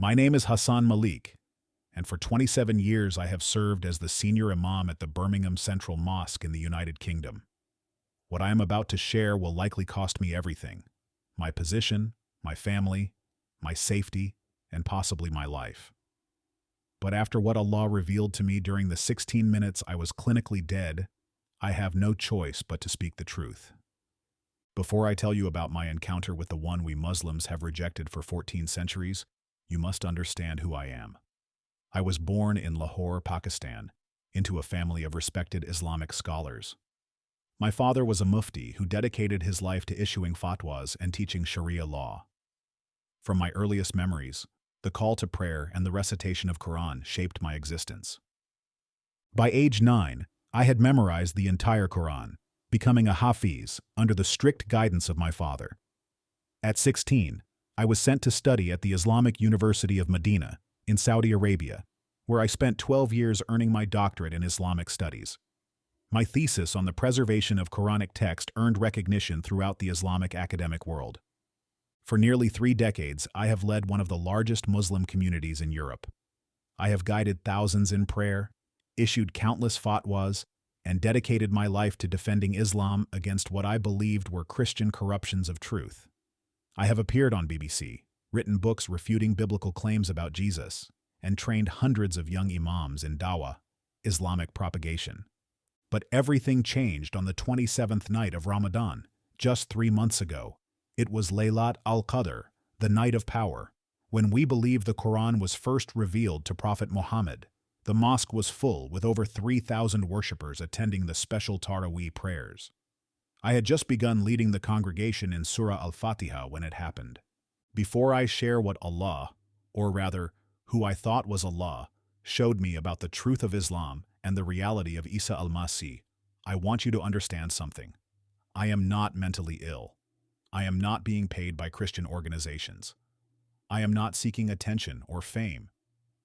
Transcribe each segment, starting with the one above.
My name is Hassan Malik, and for 27 years I have served as the senior Imam at the Birmingham Central Mosque in the United Kingdom. What I am about to share will likely cost me everything: my position, my family, my safety, and possibly my life. But after what Allah revealed to me during the 16 minutes I was clinically dead, I have no choice but to speak the truth. Before I tell you about my encounter with the one we Muslims have rejected for 14 centuries, you must understand who I am. I was born in Lahore, Pakistan, into a family of respected Islamic scholars. My father was a Mufti who dedicated his life to issuing fatwas and teaching Sharia law. From my earliest memories, the call to prayer and the recitation of Quran shaped my existence. By age 9, I had memorized the entire Quran, becoming a Hafiz under the strict guidance of my father. At 16, I was sent to study at the Islamic University of Medina in Saudi Arabia, where I spent 12 years earning my doctorate in Islamic studies. My thesis on the preservation of Quranic text earned recognition throughout the Islamic academic world. For nearly 3 decades, I have led one of the largest Muslim communities in Europe. I have guided thousands in prayer, issued countless fatwas, and dedicated my life to defending Islam against what I believed were Christian corruptions of truth. I have appeared on BBC, written books refuting biblical claims about Jesus, and trained hundreds of young imams in dawah, Islamic propagation. But everything changed on the 27th night of Ramadan, just 3 months ago. It was Laylat al-Qadr, the night of power, when we believe the Quran was first revealed to Prophet Muhammad. The mosque was full with over 3,000 worshippers attending the special Taraweeh prayers. I had just begun leading the congregation in Surah Al-Fatiha when it happened. Before I share what Allah, or rather, who I thought was Allah, showed me about the truth of Islam and the reality of Isa al-Masih, I want you to understand something. I am not mentally ill. I am not being paid by Christian organizations. I am not seeking attention or fame.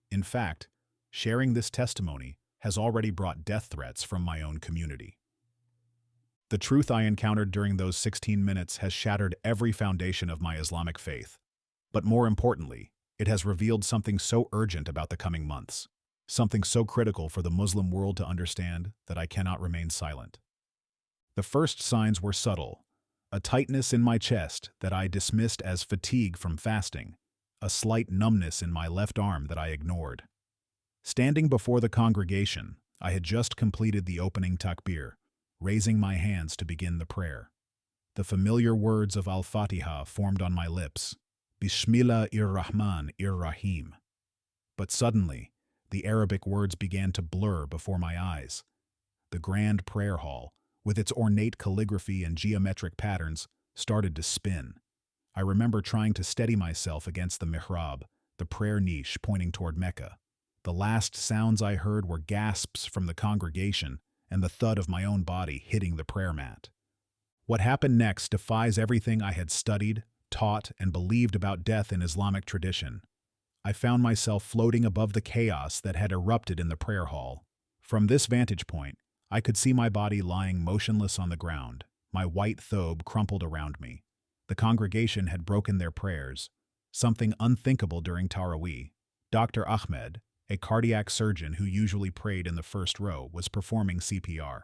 In fact, sharing this testimony has already brought death threats from my own community. The truth I encountered during those 16 minutes has shattered every foundation of my Islamic faith. But more importantly, it has revealed something so urgent about the coming months, something so critical for the Muslim world to understand that I cannot remain silent. The first signs were subtle: a tightness in my chest that I dismissed as fatigue from fasting, a slight numbness in my left arm that I ignored. Standing before the congregation, I had just completed the opening takbir, raising my hands to begin the prayer. The familiar words of Al-Fatiha formed on my lips, Bismillahir-Rahman-ir-Rahim. But suddenly, the Arabic words began to blur before my eyes. The grand prayer hall, with its ornate calligraphy and geometric patterns, started to spin. I remember trying to steady myself against the mihrab, the prayer niche pointing toward Mecca. The last sounds I heard were gasps from the congregation and the thud of my own body hitting the prayer mat. What happened next defies everything I had studied, taught, and believed about death in Islamic tradition. I found myself floating above the chaos that had erupted in the prayer hall. From this vantage point, I could see my body lying motionless on the ground, my white thobe crumpled around me. The congregation had broken their prayers, something unthinkable during Taraweeh. Dr. Ahmed, a cardiac surgeon who usually prayed in the first row, was performing CPR.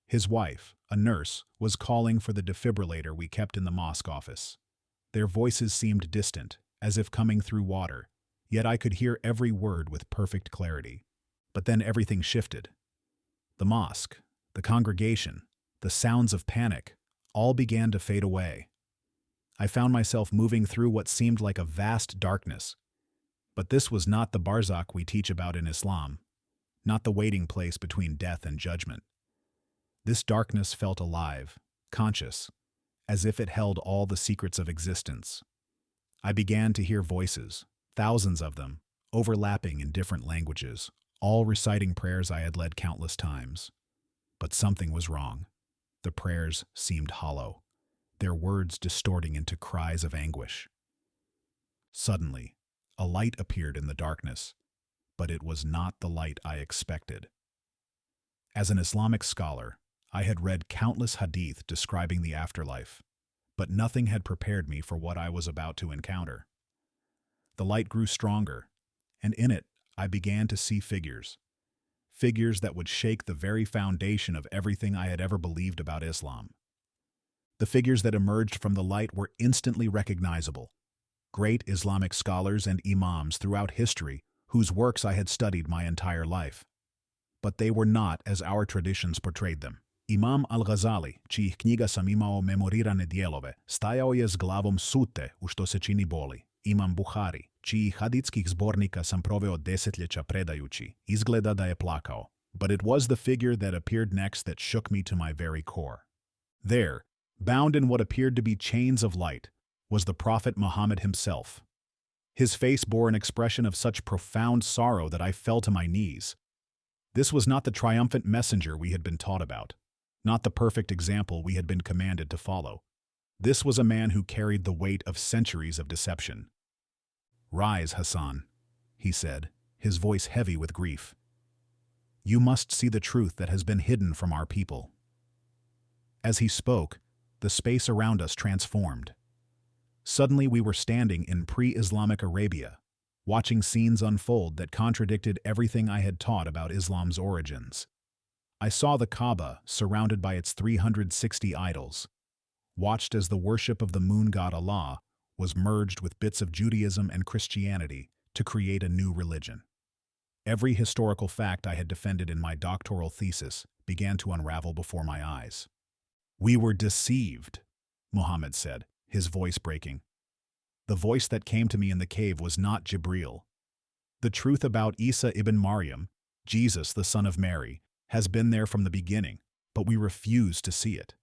His wife, a nurse, was calling for the defibrillator we kept in the mosque office. Their voices seemed distant, as if coming through water, yet I could hear every word with perfect clarity. But then everything shifted. The mosque, the congregation, the sounds of panic, all began to fade away. I found myself moving through what seemed like a vast darkness. But this was not the barzakh we teach about in Islam, not the waiting place between death and judgment. This darkness felt alive, conscious, as if it held all the secrets of existence. I began to hear voices, thousands of them, overlapping in different languages, all reciting prayers I had led countless times. But something was wrong. The prayers seemed hollow, their words distorting into cries of anguish. Suddenly, a light appeared in the darkness, but it was not the light I expected. As an Islamic scholar, I had read countless hadith describing the afterlife, but nothing had prepared me for what I was about to encounter. The light grew stronger, and in it I began to see figures. Figures that would shake the very foundation of everything I had ever believed about Islam. The figures that emerged from the light were instantly recognizable. Great Islamic scholars and imams throughout history whose works I had studied my entire life. But they were not as our traditions portrayed them. Imam al-Ghazali, čijih knjiga sam imao memorirane dijelove, stajao je s glavom sute u što se čini boli. Imam Buhari, čijih haditskih zbornika sam proveo desetljeća predajući, izgleda da je plakao. But it was the figure that appeared next that shook me to my very core. There, bound in what appeared to be chains of light, was the Prophet Muhammad himself. His face bore an expression of such profound sorrow that I fell to my knees. This was not the triumphant messenger we had been taught about, not the perfect example we had been commanded to follow. This was a man who carried the weight of centuries of deception. "Rise, Hassan," he said, his voice heavy with grief. "You must see the truth that has been hidden from our people." As he spoke, the space around us transformed. Suddenly we were standing in pre-Islamic Arabia, watching scenes unfold that contradicted everything I had taught about Islam's origins. I saw the Kaaba surrounded by its 360 idols, watched as the worship of the moon god Allah was merged with bits of Judaism and Christianity to create a new religion. Every historical fact I had defended in my doctoral thesis began to unravel before my eyes. "We were deceived," Muhammad said, his voice breaking. The voice that came to me in the cave was not Jibreel. The truth about Isa ibn Maryam, Jesus the son of Mary, has been there from the beginning, but we refuse to see it.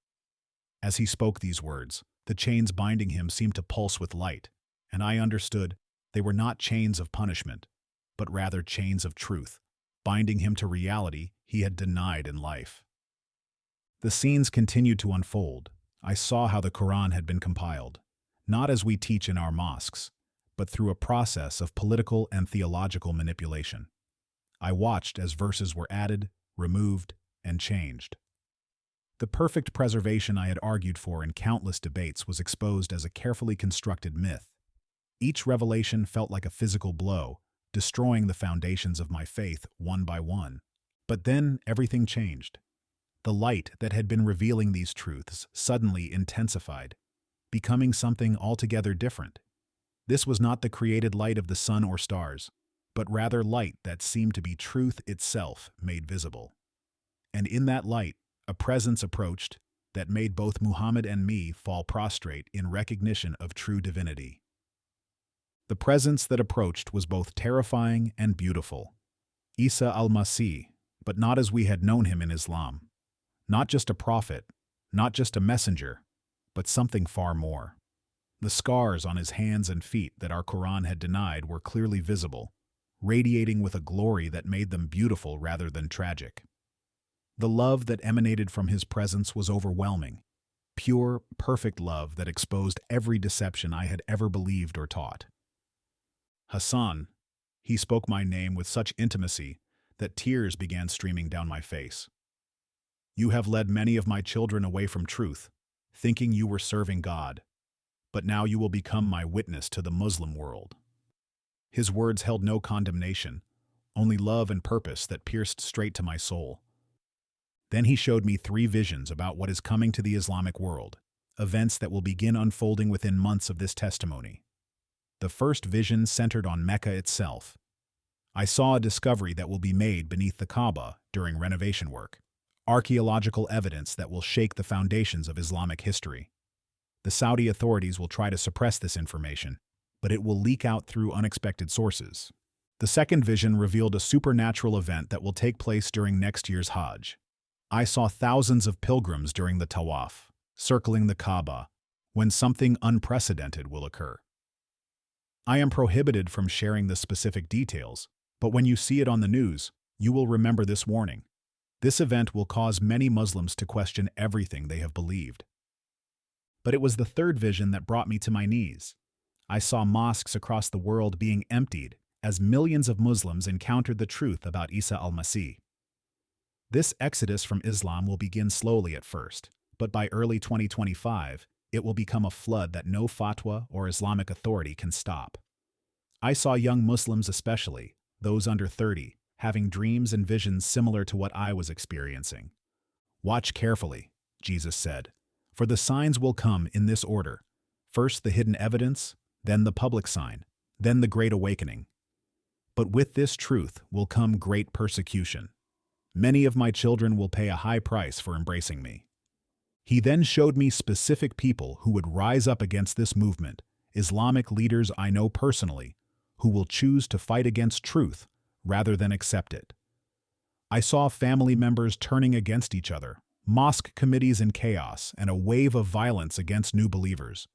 As he spoke these words, the chains binding him seemed to pulse with light, and I understood they were not chains of punishment, but rather chains of truth, binding him to reality he had denied in life. The scenes continued to unfold. I saw how the Quran had been compiled, not as we teach in our mosques, but through a process of political and theological manipulation. I watched as verses were added, removed, and changed. The perfect preservation I had argued for in countless debates was exposed as a carefully constructed myth. Each revelation felt like a physical blow, destroying the foundations of my faith one by one. But then everything changed. The light that had been revealing these truths suddenly intensified, becoming something altogether different. This was not the created light of the sun or stars, but rather light that seemed to be truth itself made visible. And in that light, a presence approached that made both Muhammad and me fall prostrate in recognition of true divinity. The presence that approached was both terrifying and beautiful. Isa al-Masih, but not as we had known him in Islam. Not just a prophet, not just a messenger, but something far more. The scars on his hands and feet that our Quran had denied were clearly visible, radiating with a glory that made them beautiful rather than tragic. The love that emanated from his presence was overwhelming, pure, perfect love that exposed every deception I had ever believed or taught. "Hassan," he spoke my name with such intimacy that tears began streaming down my face. "You have led many of my children away from truth, thinking you were serving God, but now you will become my witness to the Muslim world." His words held no condemnation, only love and purpose that pierced straight to my soul. Then he showed me 3 visions about what is coming to the Islamic world, events that will begin unfolding within months of this testimony. The first vision centered on Mecca itself. I saw a discovery that will be made beneath the Kaaba during renovation work, archaeological evidence that will shake the foundations of Islamic history. The Saudi authorities will try to suppress this information, but it will leak out through unexpected sources. The second vision revealed a supernatural event that will take place during next year's Hajj. I saw thousands of pilgrims during the Tawaf, circling the Kaaba, when something unprecedented will occur. I am prohibited from sharing the specific details, but when you see it on the news, you will remember this warning. This event will cause many Muslims to question everything they have believed. But it was the third vision that brought me to my knees. I saw mosques across the world being emptied as millions of Muslims encountered the truth about Isa al-Masih. This exodus from Islam will begin slowly at first, but by early 2025, it will become a flood that no fatwa or Islamic authority can stop. I saw young Muslims especially, those under 30, having dreams and visions similar to what I was experiencing. "Watch carefully," Jesus said, "for the signs will come in this order. First the hidden evidence, then the public sign, then the great awakening. But with this truth will come great persecution. Many of my children will pay a high price for embracing me." He then showed me specific people who would rise up against this movement, Islamic leaders I know personally, who will choose to fight against truth rather than accept it. I saw family members turning against each other, mosque committees in chaos, and a wave of violence against new believers.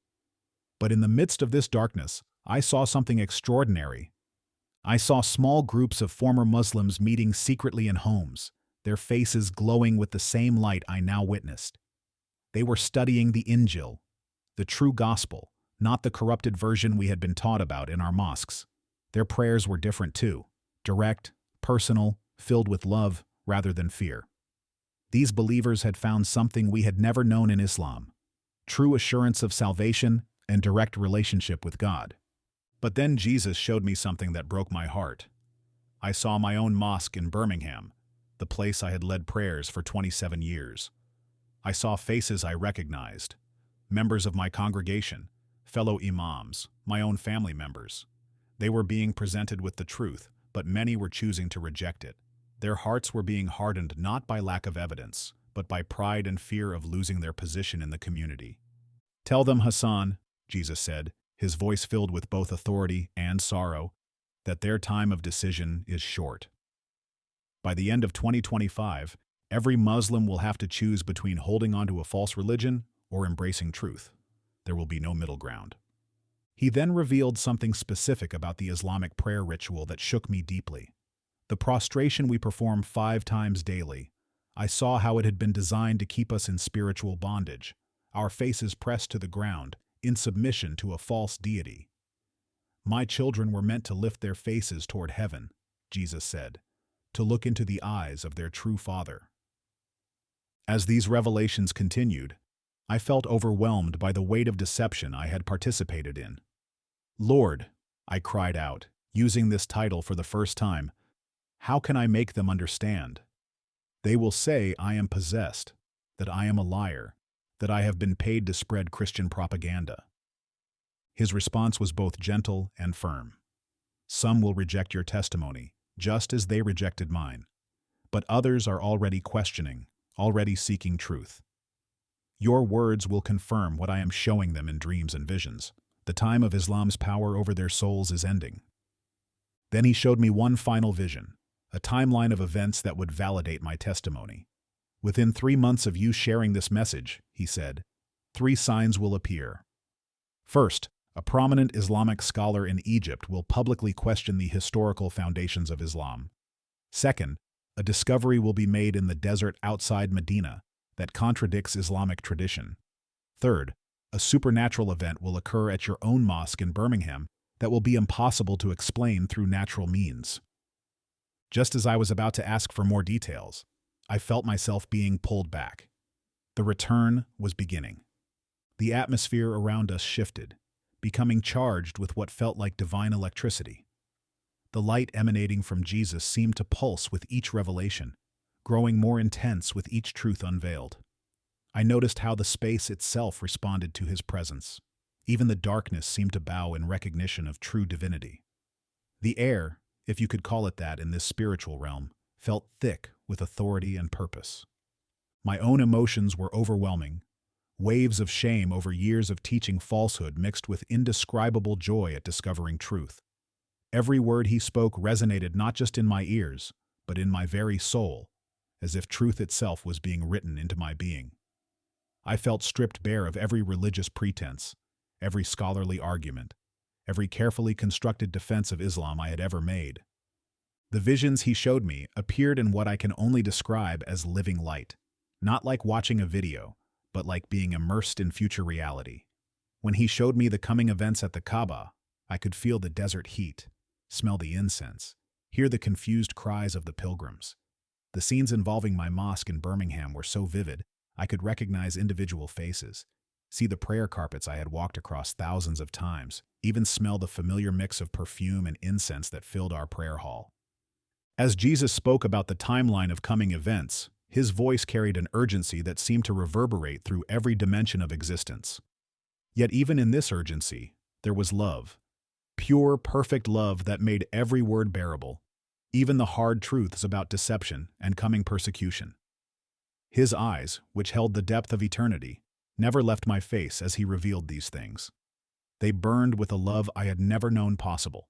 But in the midst of this darkness, I saw something extraordinary. I saw small groups of former Muslims meeting secretly in homes, their faces glowing with the same light I now witnessed. They were studying the Injil, the true gospel, not the corrupted version we had been taught about in our mosques. Their prayers were different too, direct, personal, filled with love rather than fear. These believers had found something we had never known in Islam: true assurance of salvation and direct relationship with God. But then Jesus showed me something that broke my heart. I saw my own mosque in Birmingham, the place I had led prayers for 27 years. I saw faces I recognized, members of my congregation, fellow imams, my own family members. They were being presented with the truth, but many were choosing to reject it. Their hearts were being hardened not by lack of evidence, but by pride and fear of losing their position in the community. "Tell them, Hassan," Jesus said, his voice filled with both authority and sorrow, "that their time of decision is short. By the end of 2025, every Muslim will have to choose between holding on to a false religion or embracing truth. There will be no middle ground." He then revealed something specific about the Islamic prayer ritual that shook me deeply. The prostration we perform 5 times daily. I saw how it had been designed to keep us in spiritual bondage, our faces pressed to the ground, in submission to a false deity. "My children were meant to lift their faces toward heaven," Jesus said, "to look into the eyes of their true Father." As these revelations continued, I felt overwhelmed by the weight of deception I had participated in. "Lord," I cried out, using this title for the first time, "how can I make them understand? They will say I am possessed, that I am a liar, that I have been paid to spread Christian propaganda." His response was both gentle and firm. "Some will reject your testimony, just as they rejected mine. But others are already questioning, already seeking truth. Your words will confirm what I am showing them in dreams and visions. The time of Islam's power over their souls is ending." Then he showed me one final vision, a timeline of events that would validate my testimony. "Within 3 months of you sharing this message," he said, 3 signs will appear. First, a prominent Islamic scholar in Egypt will publicly question the historical foundations of Islam. Second, a discovery will be made in the desert outside Medina that contradicts Islamic tradition. Third, a supernatural event will occur at your own mosque in Birmingham that will be impossible to explain through natural means. Just as I was about to ask for more details, I felt myself being pulled back. The return was beginning. The atmosphere around us shifted, becoming charged with what felt like divine electricity. The light emanating from Jesus seemed to pulse with each revelation, growing more intense with each truth unveiled. I noticed how the space itself responded to his presence. Even the darkness seemed to bow in recognition of true divinity. The air, if you could call it that in this spiritual realm, felt thick with authority and purpose. My own emotions were overwhelming, waves of shame over years of teaching falsehood mixed with indescribable joy at discovering truth. Every word he spoke resonated not just in my ears, but in my very soul, as if truth itself was being written into my being. I felt stripped bare of every religious pretense, every scholarly argument, every carefully constructed defense of Islam I had ever made. The visions he showed me appeared in what I can only describe as living light, not like watching a video, but like being immersed in future reality. When he showed me the coming events at the Kaaba, I could feel the desert heat, smell the incense, hear the confused cries of the pilgrims. The scenes involving my mosque in Birmingham were so vivid, I could recognize individual faces, see the prayer carpets I had walked across thousands of times, even smell the familiar mix of perfume and incense that filled our prayer hall. As Jesus spoke about the timeline of coming events, his voice carried an urgency that seemed to reverberate through every dimension of existence. Yet even in this urgency, there was love. Pure, perfect love that made every word bearable, even the hard truths about deception and coming persecution. His eyes, which held the depth of eternity, never left my face as he revealed these things. They burned with a love I had never known possible.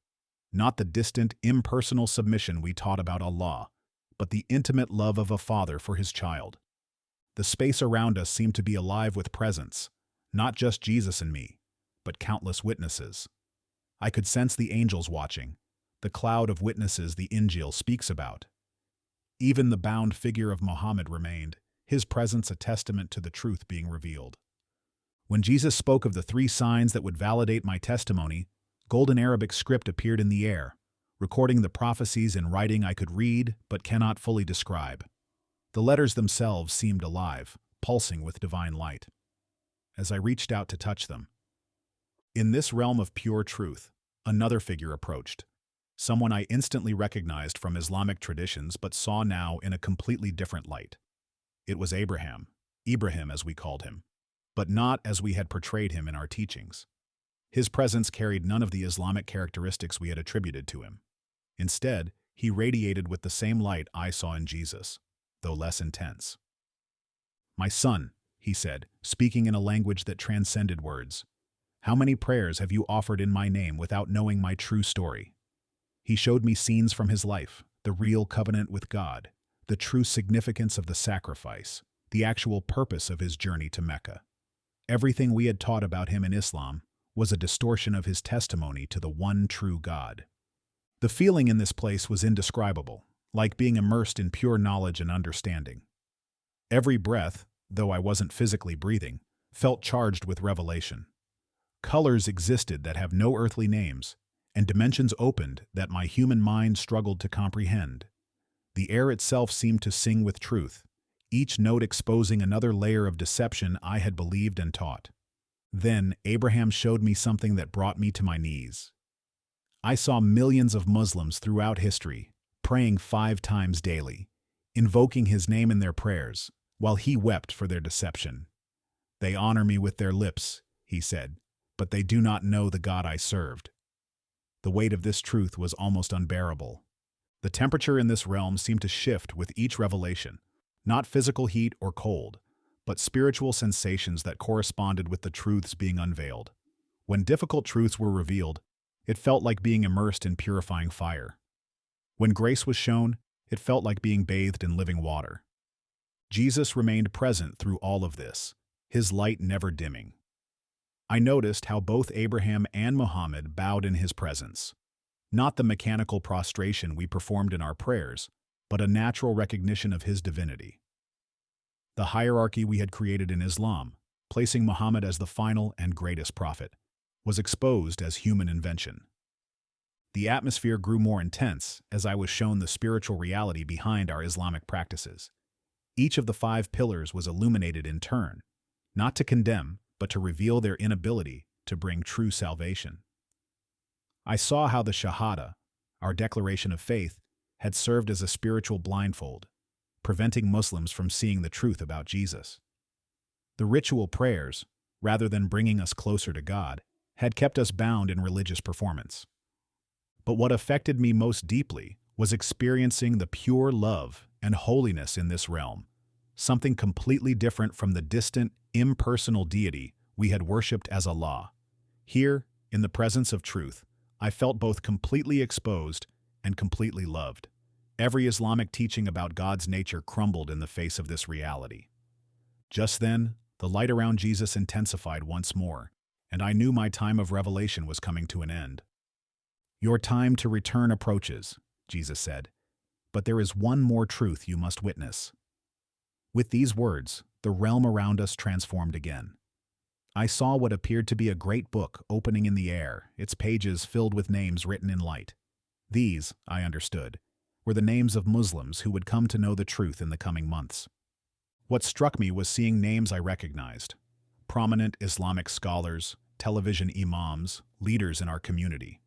Not the distant, impersonal submission we taught about Allah, but the intimate love of a father for his child. The space around us seemed to be alive with presence, not just Jesus and me, but countless witnesses. I could sense the angels watching, the cloud of witnesses the Injil speaks about. Even the bound figure of Muhammad remained, his presence a testament to the truth being revealed. When Jesus spoke of the 3 signs that would validate my testimony, golden Arabic script appeared in the air, recording the prophecies in writing I could read but cannot fully describe. The letters themselves seemed alive, pulsing with divine light. As I reached out to touch them, in this realm of pure truth, another figure approached, someone I instantly recognized from Islamic traditions but saw now in a completely different light. It was Abraham, Ibrahim as we called him, but not as we had portrayed him in our teachings. His presence carried none of the Islamic characteristics we had attributed to him. Instead, he radiated with the same light I saw in Jesus, though less intense. "My son," he said, speaking in a language that transcended words, "how many prayers have you offered in my name without knowing my true story?" He showed me scenes from his life, the real covenant with God, the true significance of the sacrifice, the actual purpose of his journey to Mecca. Everything we had taught about him in Islam was a distortion of his testimony to the one true God. The feeling in this place was indescribable, like being immersed in pure knowledge and understanding. Every breath, though I wasn't physically breathing, felt charged with revelation. Colors existed that have no earthly names, and dimensions opened that my human mind struggled to comprehend. The air itself seemed to sing with truth, each note exposing another layer of deception I had believed and taught. Then Abraham showed me something that brought me to my knees. I saw millions of Muslims throughout history, praying 5 times daily, invoking his name in their prayers, while he wept for their deception. "They honor me with their lips," he said, "but they do not know the God I served." The weight of this truth was almost unbearable. The temperature in this realm seemed to shift with each revelation, not physical heat or cold, but spiritual sensations that corresponded with the truths being unveiled. When difficult truths were revealed, it felt like being immersed in purifying fire. When grace was shown, it felt like being bathed in living water. Jesus remained present through all of this, his light never dimming. I noticed how both Abraham and Muhammad bowed in his presence. Not the mechanical prostration we performed in our prayers, but a natural recognition of his divinity. The hierarchy we had created in Islam, placing Muhammad as the final and greatest prophet, was exposed as human invention. The atmosphere grew more intense as I was shown the spiritual reality behind our Islamic practices. Each of the 5 pillars was illuminated in turn, not to condemn, but to reveal their inability to bring true salvation. I saw how the Shahada, our declaration of faith, had served as a spiritual blindfold, preventing Muslims from seeing the truth about Jesus. The ritual prayers, rather than bringing us closer to God, had kept us bound in religious performance. But what affected me most deeply was experiencing the pure love and holiness in this realm, something completely different from the distant, impersonal deity we had worshipped as Allah. Here, in the presence of truth, I felt both completely exposed and completely loved. Every Islamic teaching about God's nature crumbled in the face of this reality. Just then, the light around Jesus intensified once more, and I knew my time of revelation was coming to an end. "Your time to return approaches," Jesus said, "but there is one more truth you must witness." With these words, the realm around us transformed again. I saw what appeared to be a great book opening in the air, its pages filled with names written in light. These, I understood, were the names of Muslims who would come to know the truth in the coming months. What struck me was seeing names I recognized: prominent Islamic scholars, television imams, leaders in our community.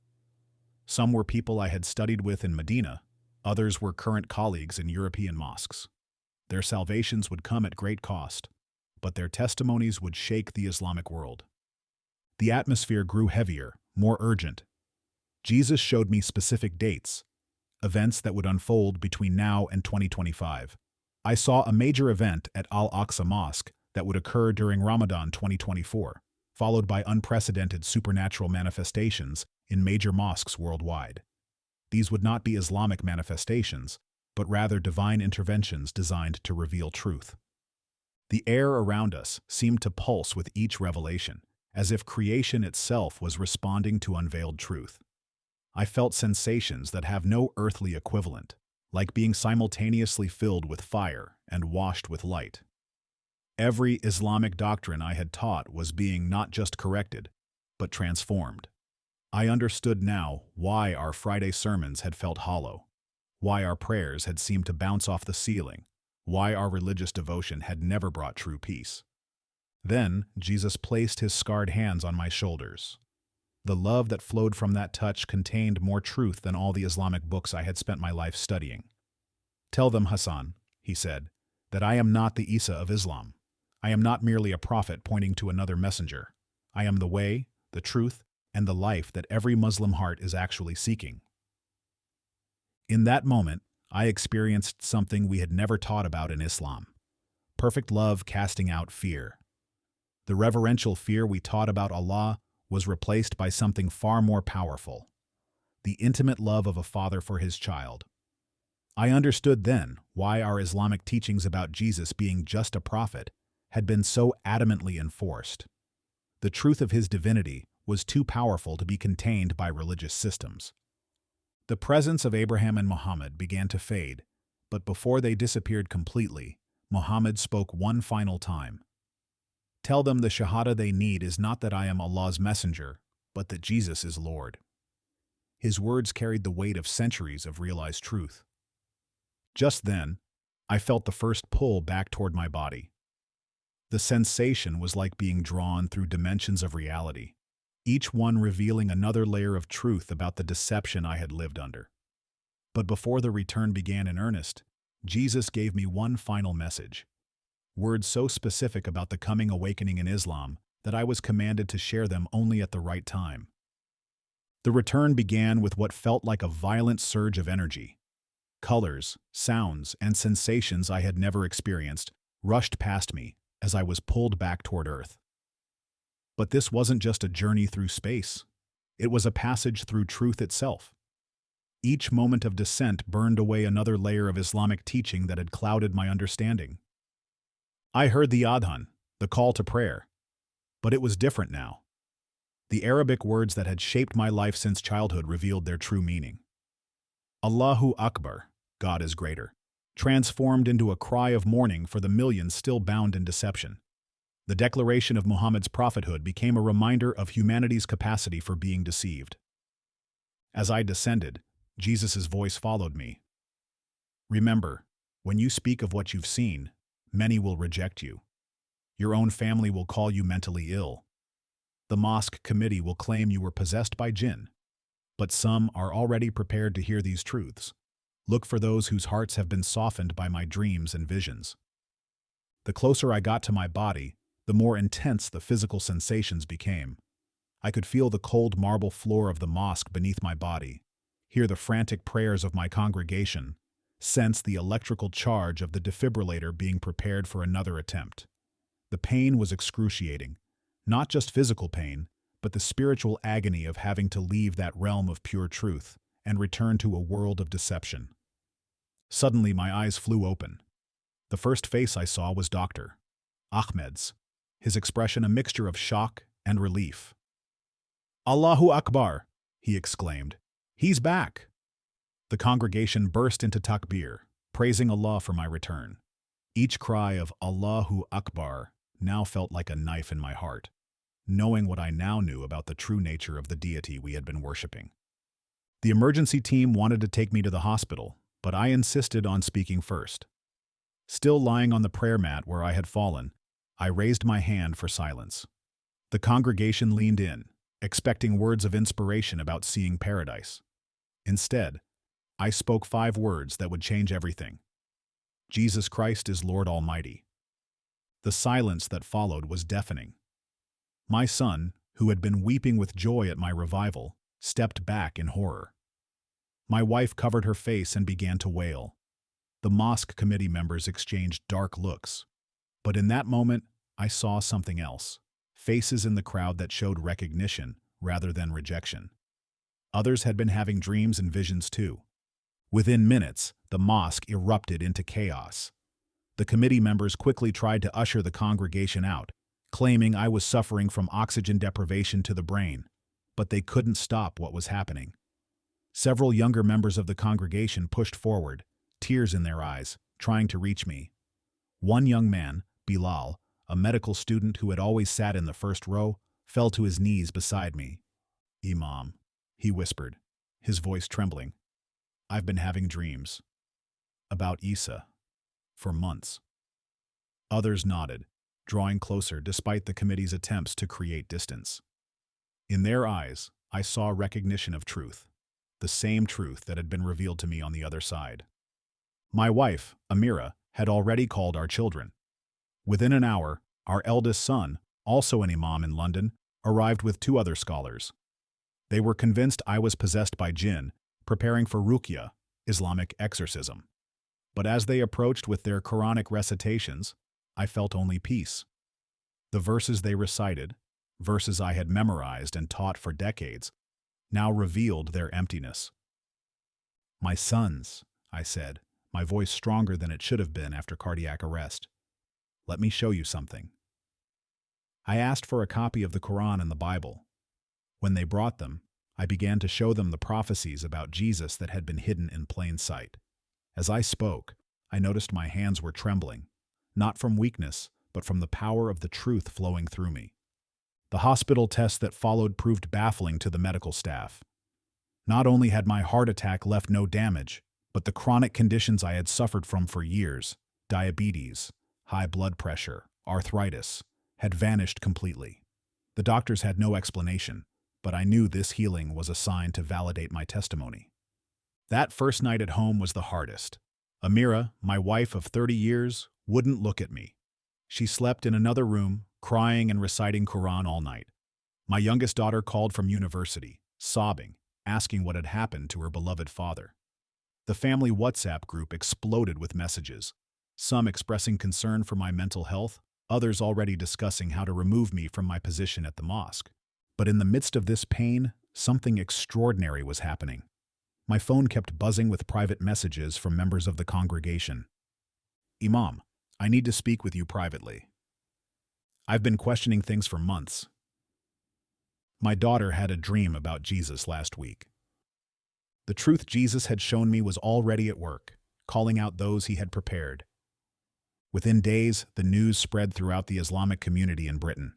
Some were people I had studied with in Medina, others were current colleagues in European mosques. Their salvations would come at great cost, but their testimonies would shake the Islamic world. The atmosphere grew heavier, more urgent. Jesus showed me specific dates, events that would unfold between now and 2025. I saw a major event at Al-Aqsa Mosque that would occur during Ramadan 2024, followed by unprecedented supernatural manifestations in major mosques worldwide. These would not be Islamic manifestations, but rather divine interventions designed to reveal truth. The air around us seemed to pulse with each revelation, as if creation itself was responding to unveiled truth. I felt sensations that have no earthly equivalent, like being simultaneously filled with fire and washed with light. Every Islamic doctrine I had taught was being not just corrected, but transformed. I understood now why our Friday sermons had felt hollow, why our prayers had seemed to bounce off the ceiling, why our religious devotion had never brought true peace. Then Jesus placed his scarred hands on my shoulders. The love that flowed from that touch contained more truth than all the Islamic books I had spent my life studying. "Tell them, Hassan," he said, "that I am not the Isa of Islam. I am not merely a prophet pointing to another messenger. I am the way, the truth, and the life that every Muslim heart is actually seeking." In that moment, I experienced something we had never taught about in Islam: perfect love casting out fear. The reverential fear we taught about Allah was replaced by something far more powerful: the intimate love of a father for his child. I understood then why our Islamic teachings about Jesus being just a prophet had been so adamantly enforced. The truth of his divinity was too powerful to be contained by religious systems. The presence of Abraham and Muhammad began to fade, but before they disappeared completely, Muhammad spoke one final time. "Tell them the shahada they need is not that I am Allah's messenger, but that Jesus is Lord." His words carried the weight of centuries of realized truth. Just then, I felt the first pull back toward my body. The sensation was like being drawn through dimensions of reality, each one revealing another layer of truth about the deception I had lived under. But before the return began in earnest, Jesus gave me one final message, words so specific about the coming awakening in Islam that I was commanded to share them only at the right time. The return began with what felt like a violent surge of energy. Colors, sounds, and sensations I had never experienced rushed past me as I was pulled back toward Earth. But this wasn't just a journey through space. It was a passage through truth itself. Each moment of descent burned away another layer of Islamic teaching that had clouded my understanding. I heard the adhan, the call to prayer, but it was different now. The Arabic words that had shaped my life since childhood revealed their true meaning. Allahu Akbar, God is greater, transformed into a cry of mourning for the millions still bound in deception. The declaration of Muhammad's prophethood became a reminder of humanity's capacity for being deceived. As I descended, Jesus' voice followed me. "Remember, when you speak of what you've seen, many will reject you. Your own family will call you mentally ill. The mosque committee will claim you were possessed by jinn. But some are already prepared to hear these truths. Look for those whose hearts have been softened by my dreams and visions." The closer I got to my body, the more intense the physical sensations became. I could feel the cold marble floor of the mosque beneath my body, hear the frantic prayers of my congregation, sense the electrical charge of the defibrillator being prepared for another attempt. The pain was excruciating, not just physical pain, but the spiritual agony of having to leave that realm of pure truth and return to a world of deception. Suddenly my eyes flew open. The first face I saw was Dr. Ahmed's, his expression a mixture of shock and relief. "Allahu Akbar," he exclaimed. "He's back!" The congregation burst into takbir, praising Allah for my return. Each cry of Allahu Akbar now felt like a knife in my heart, knowing what I now knew about the true nature of the deity we had been worshipping. The emergency team wanted to take me to the hospital, but I insisted on speaking first. Still lying on the prayer mat where I had fallen, I raised my hand for silence. The congregation leaned in, expecting words of inspiration about seeing paradise. Instead, I spoke 5 words that would change everything. Jesus Christ is Lord Almighty. The silence that followed was deafening. My son, who had been weeping with joy at my revival, stepped back in horror. My wife covered her face and began to wail. The mosque committee members exchanged dark looks. But in that moment, I saw something else. Faces in the crowd that showed recognition rather than rejection. Others had been having dreams and visions too. Within minutes, the mosque erupted into chaos. The committee members quickly tried to usher the congregation out, claiming I was suffering from oxygen deprivation to the brain, but they couldn't stop what was happening. Several younger members of the congregation pushed forward, tears in their eyes, trying to reach me. One young man, Bilal, a medical student who had always sat in the first row, fell to his knees beside me. "Imam," he whispered, his voice trembling. "I've been having dreams about Isa for months." Others nodded, drawing closer despite the committee's attempts to create distance. In their eyes, I saw recognition of truth, the same truth that had been revealed to me on the other side. My wife, Amira, had already called our children. Within an hour, our eldest son, also an imam in London, arrived with 2 other scholars. They were convinced I was possessed by jinn, preparing for ruqya, Islamic exorcism. But as they approached with their Quranic recitations, I felt only peace. The verses they recited, verses I had memorized and taught for decades, now revealed their emptiness. "My sons," I said, my voice stronger than it should have been after cardiac arrest. "Let me show you something." I asked for a copy of the Quran and the Bible. When they brought them, I began to show them the prophecies about Jesus that had been hidden in plain sight. As I spoke, I noticed my hands were trembling, not from weakness, but from the power of the truth flowing through me. The hospital tests that followed proved baffling to the medical staff. Not only had my heart attack left no damage, but the chronic conditions I had suffered from for years, diabetes, high blood pressure, arthritis, had vanished completely. The doctors had no explanation, but I knew this healing was a sign to validate my testimony. That first night at home was the hardest. Amira, my wife of 30 years, wouldn't look at me. She slept in another room, crying and reciting Quran all night. My youngest daughter called from university, sobbing, asking what had happened to her beloved father. The family WhatsApp group exploded with messages, some expressing concern for my mental health, others already discussing how to remove me from my position at the mosque. But in the midst of this pain, something extraordinary was happening. My phone kept buzzing with private messages from members of the congregation. "Imam, I need to speak with you privately. I've been questioning things for months. My daughter had a dream about Jesus last week. The truth Jesus had shown me was already at work, calling out those he had prepared. Within days, the news spread throughout the Islamic community in Britain.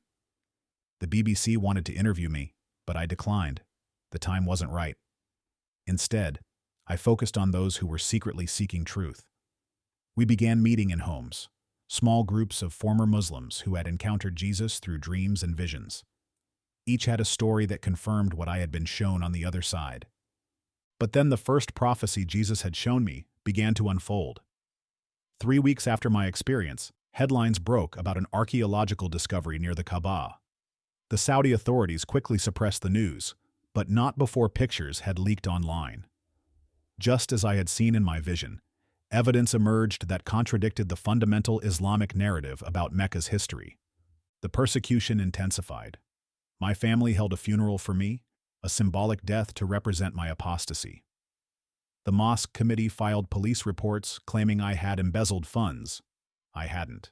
The BBC wanted to interview me, but I declined. The time wasn't right. Instead, I focused on those who were secretly seeking truth. We began meeting in homes, small groups of former Muslims who had encountered Jesus through dreams and visions. Each had a story that confirmed what I had been shown on the other side. But then the first prophecy Jesus had shown me began to unfold. 3 weeks after my experience, headlines broke about an archaeological discovery near the Kaaba. The Saudi authorities quickly suppressed the news, but not before pictures had leaked online. Just as I had seen in my vision, evidence emerged that contradicted the fundamental Islamic narrative about Mecca's history. The persecution intensified. My family held a funeral for me, a symbolic death to represent my apostasy. The mosque committee filed police reports claiming I had embezzled funds. I hadn't.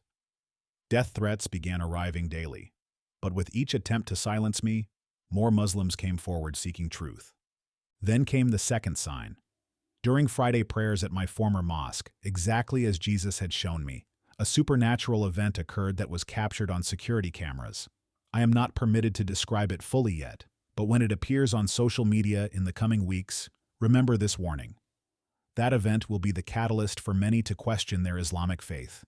Death threats began arriving daily, but with each attempt to silence me, more Muslims came forward seeking truth. Then came the second sign. During Friday prayers at my former mosque, exactly as Jesus had shown me, a supernatural event occurred that was captured on security cameras. I am not permitted to describe it fully yet, but when it appears on social media in the coming weeks, remember this warning. That event will be the catalyst for many to question their Islamic faith.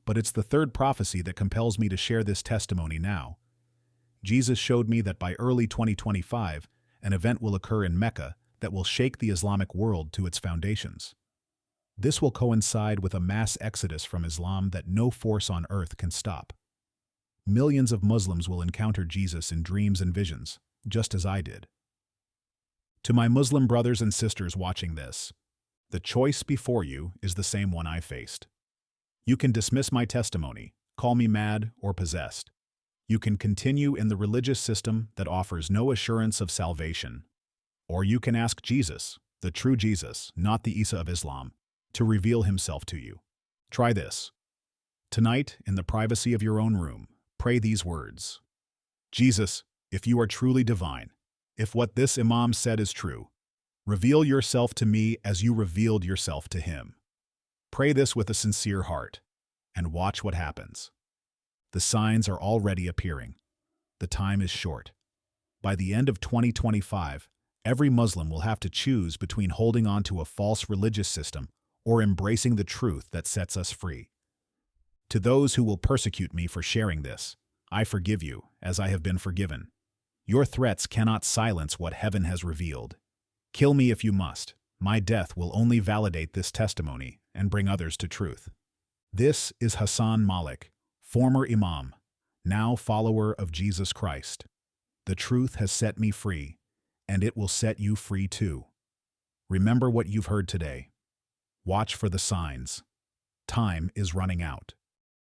But it's the third prophecy that compels me to share this testimony now. Jesus showed me that by early 2025, an event will occur in Mecca that will shake the Islamic world to its foundations. This will coincide with a mass exodus from Islam that no force on earth can stop. Millions of Muslims will encounter Jesus in dreams and visions, just as I did. To my Muslim brothers and sisters watching this, the choice before you is the same one I faced. You can dismiss my testimony, call me mad or possessed. You can continue in the religious system that offers no assurance of salvation. Or you can ask Jesus, the true Jesus, not the Isa of Islam, to reveal himself to you. Try this. Tonight, in the privacy of your own room, pray these words. Jesus, if you are truly divine, if what this Imam said is true, reveal yourself to me as you revealed yourself to him. Pray this with a sincere heart, and watch what happens. The signs are already appearing. The time is short. By the end of 2025, every Muslim will have to choose between holding on to a false religious system or embracing the truth that sets us free. To those who will persecute me for sharing this, I forgive you, as I have been forgiven. Your threats cannot silence what heaven has revealed. Kill me if you must. My death will only validate this testimony and bring others to truth. This is Hassan Malik, former Imam, now follower of Jesus Christ. The truth has set me free, and it will set you free too. Remember what you've heard today. Watch for the signs. Time is running out.